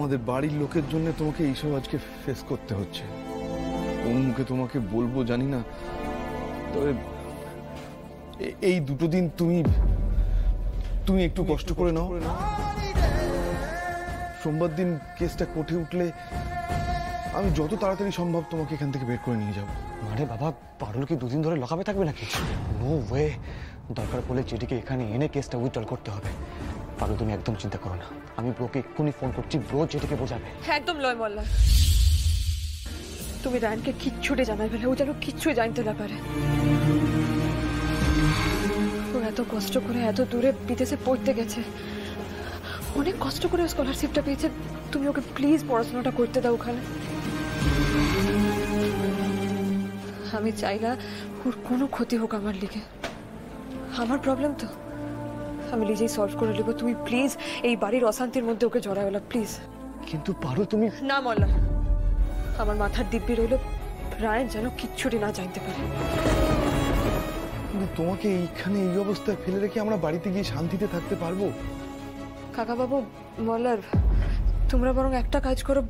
আমাদের বাড়ির লোকের জন্য তোমাকে এইসব আজকে ফেস করতে হচ্ছে। কোন মুখে তোমাকে বলবো জানি না, তবে এই দুটো দিন তুমি একটু কষ্ট করে নাও। সোমবার দিন কেসটা কোর্টে উঠলে আমি যত তাড়াতাড়ি সম্ভব তোমাকে এখান থেকে বের করে নিয়ে যাবো। মানে বাবা, পারুল কি দুদিন ধরে লকাপে থাকবে নাকি? নো ওয়ে, দরকার পড়লে যেটিকে এখানে এনে কেসটা উইথড্রল করতে হবে। পারুল, তুমি একদম চিন্তা করো না, আমি ব্রোকে এক্ষুনি ফোন করছি, ব্রো যেটিকে বোঝাবে। একদম লয় মোল্লা, তুমি রায়নকে কিচ্ছুটি জানাই ফেলে, ও যেন কিচ্ছুই জানতে না পারে। ও এত কষ্ট করে এত দূরে বিদেশে পড়তে গেছে, অনেক কষ্ট করে স্কলারশিপটা পেয়েছে। তুমি ওকে প্লিজ পড়াশোনাটা করতে দাও ওখানে। আমি চাই না ওর কোনো ক্ষতি হোক আমার লিগে। আমার প্রবলেম তো আমি নিজেই সলভ করে নেবো। তুমি প্লিজ এই বাড়ির অশান্তির মধ্যে ওকে জড়ায় না প্লিজ। কিন্তু পারুল, তুমি না মোল্লা, আমার মাথার দিব্যি রইল রায়ন যেন কিচ্ছুটি না জানতে পারে। কিন্তু তোমাকে এইখানে এই অবস্থায় ফেলে রেখে আমরা বাড়িতে গিয়ে শান্তিতে থাকতে পারবো? কাকাবাবু, মোল্লার, তোমরা বরং একটা কাজ করো,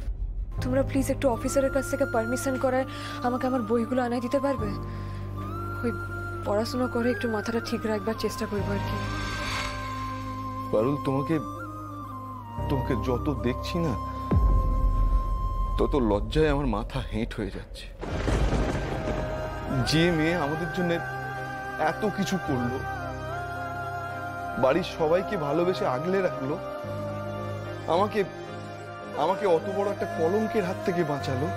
তোমরা প্লিজ একটু অফিসারের কাছ থেকে পারমিশন করায় আমাকে আমার বইগুলো আনাই দিতে পারবে? ওই পড়াশোনা করে একটু মাথাটা ঠিক রাখবার চেষ্টা করবো আর কি। পারুল, তোমাকে যত দেখছি না তত লজ্জায় আমার মাথা হেঁট হয়ে যাচ্ছে। যে মেয়ে আমাদের জন্য এত কিছু করলো, বাড়ির সবাইকে ভালোবেসে আগলে রাখলো, আমাকে অত বড় একটা কলঙ্কের হাত থেকে বাঁচালো,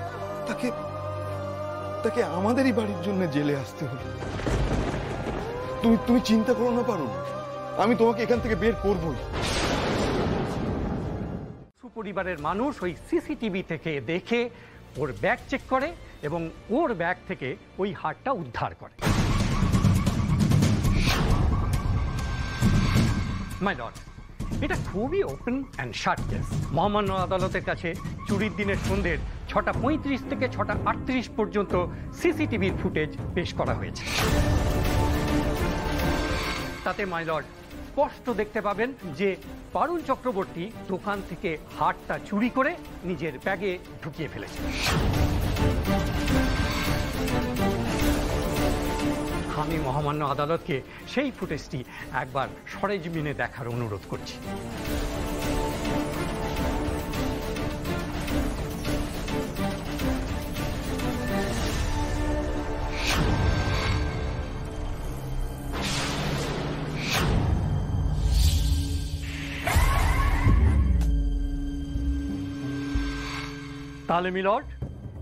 তাকে আমাদেরই বাড়ির জন্য জেলে আসতে হলো। তুমি চিন্তা করো না পারুল, আমি তোমাকে এখান থেকে বের করবই। পরিবারের মানুষ ওই সিসিটিভি থেকে দেখে ওর ব্যাগ চেক করে এবং ওর ব্যাগ থেকে ওই হারটা উদ্ধার করে। মাই লর্ড, এটা খুবই ওপেন অ্যান্ড শার্ট কেস। মহামান্য আদালতের কাছে চুরির দিনের সন্ধ্যের 6:35 থেকে 6:38 পর্যন্ত সিসিটিভির ফুটেজ পেশ করা হয়েছে। তাতে মাই লর্ড স্পষ্ট দেখতে পাবেন যে পারুল চক্রবর্তী দোকান থেকে হারটা চুরি করে নিজের ব্যাগে ঢুকিয়ে ফেলেছে। আমি মহামান্য আদালতকে সেই ফুটেজটি একবার সরেজমিনে দেখার অনুরোধ করছি। তাহলে মিলর্ড,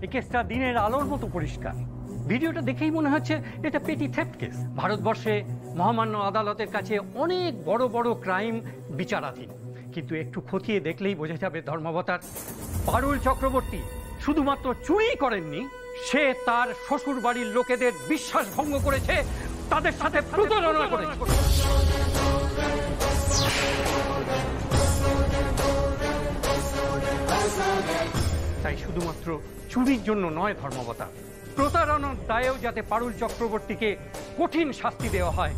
এই কেসটা দিনের আলোর মতো পরিষ্কার। ভিডিওটা দেখেই মনে হচ্ছে এটা পেটি থেফট কেস। ভারতবর্ষে মহামান্য আদালতের কাছে অনেক বড় বড় ক্রাইম বিচারাধীন, কিন্তু একটু খতিয়ে দেখলেই বোঝা যাবে ধর্মাবতার, পারুল চক্রবর্তী শুধুমাত্র চুরি করেননি, সে তার শ্বশুর বাড়ির লোকেদের বিশ্বাস ভঙ্গ করেছে, তাদের সাথে প্রতারণা করেছে। তাই শুধুমাত্র চুরির জন্য নয় ধর্মাবতার, প্রতারণার দায়েও যাতে পারুল চক্রবর্তীকে কঠিন শাস্তি দেওয়া হয়,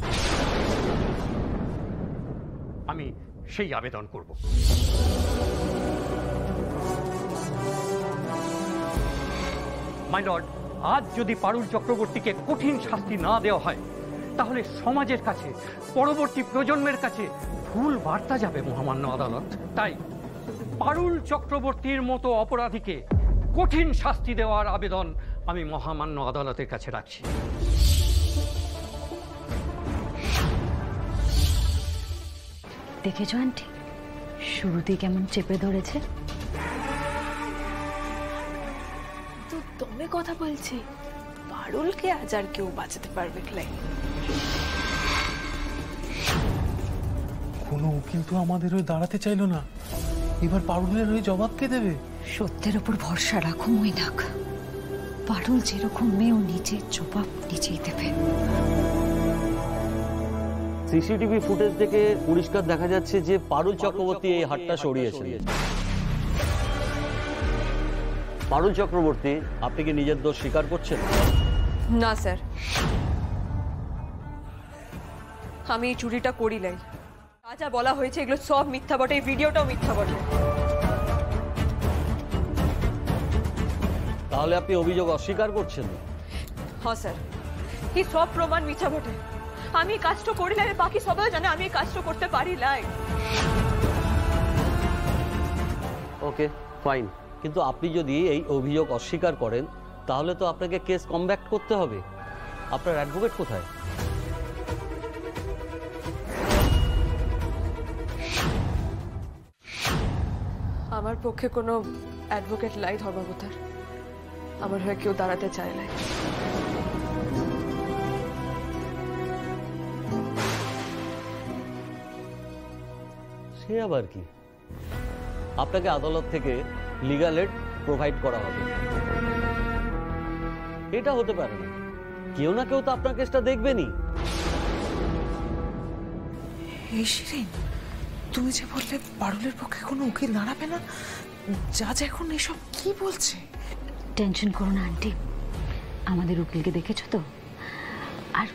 আমি সেই আবেদন করব। মাই লর্ড, আজ যদি পারুল চক্রবর্তীকে কঠিন শাস্তি না দেওয়া হয়, তাহলে সমাজের কাছে, পরবর্তী প্রজন্মের কাছে ভুল বার্তা যাবে মহামান্য আদালত। তাই পারুল চক্রবর্তীর মতো অপরাধীকে কঠিন শাস্তি দেওয়ার আবেদন আমি মহামান্য আদালতের কাছে রাখছি। দেখেছো আন্টি, শুরুতেই কেমন চেপে ধরেছে। তো দমে কথা বলছি, পারুলকে আজ আর কেউ বাঁচাতে পারবে ক্লাই। কোনো উকিল তো আমাদের হয়ে দাঁড়াতে চাইলো না, এবার পারুলের হয়ে জবাব কে দেবে? সত্যের উপর ভরসা রাখো মৈনাক, পারুল যেরকম মেয়েও নিজের জবাব নিজেই দেবে। সিসিটিভি ফুটেজ থেকে পরিষ্কার দেখা যাচ্ছে যে পারুল চক্রবর্তী এই হাতটা সরিয়েছেন। পারুল চক্রবর্তী, আপনি কি নিজের দোষ স্বীকার করছেন? না স্যার, আমি এই চুরিটা করি নাই। যা যা বলা হয়েছে এগুলো সব মিথ্যা বটে, এই ভিডিওটাও মিথ্যা বটে। তাহলে আপনি অভিযোগ অস্বীকার করছেন? হ্যাঁ স্যার, এই সব প্রমাণ মিথ্যা বটে। আমি এই কাজটা করিলে বাকি সবাই জানে আমি এই কাজটা করতে পারি নাই। ওকে ফাইন, কিন্তু আপনি যদি এই অভিযোগ অস্বীকার করেন তাহলে তো আপনাকে কেস কমব্যাক করতে হবে। আপনার অ্যাডভোকেট কোথায়? আমার পক্ষে কোনো অ্যাডভোকেট লাই ধর্মাবতার, আমার হয়ে কেউ দাঁড়াতে চায় না। সে আবার কি? আপনাকে আদালত থেকে লিগ্যাল এড প্রোভাইড করা হবে। এটা হতে পারে না, কেউ না কেউ তো আপনার কেসটা দেখবেনই। এই শিরিন, তুমি যে বললে পারুলের পক্ষে কোনো উকিল দাঁড়াবে না, জাজ এখন এসব কি বলছে? টেনশন করো না আন্টি, আমাদের উকিলকে দেখেছো তো? আর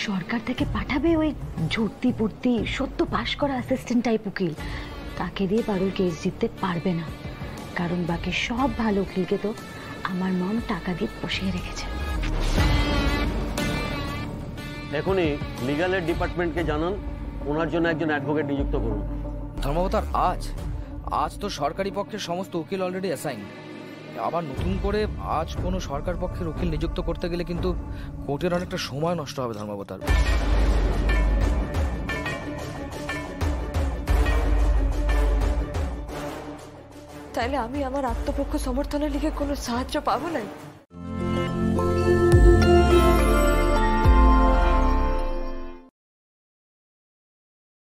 সরকার থেকে পাঠাবে ওই ঝুর্তি পুর্তি সত্য পাশ করা অ্যাসিস্ট্যান্ট টাইপ উকিল, তাকে দিয়ে পারুল কেস জিততে পারবে না, কারণ বাকি সব ভালো উকিলকে তো আমার মম টাকা দিয়ে বসিয়ে রেখেছে। এখনই লিগ্যাল এড ডিপার্টমেন্টকে জানান, ওনার জন্য একজন অ্যাডভোকেট নিযুক্ত করুন। ধর্মাবতার, আজ তো সরকারি পক্ষের সমস্ত উকিল অলরেডি অ্যাসাইন। আবার নতুন করে আজ কোনো সরকার পক্ষের উকিল নিযুক্ত করতে গেলে কিন্তু কোর্টের অনেকটা সময় নষ্ট হবে ধর্মাবতার। তাইলে আমি আমার আত্মপক্ষ সমর্থনের লিগে কোনো সাহায্য পাবো না?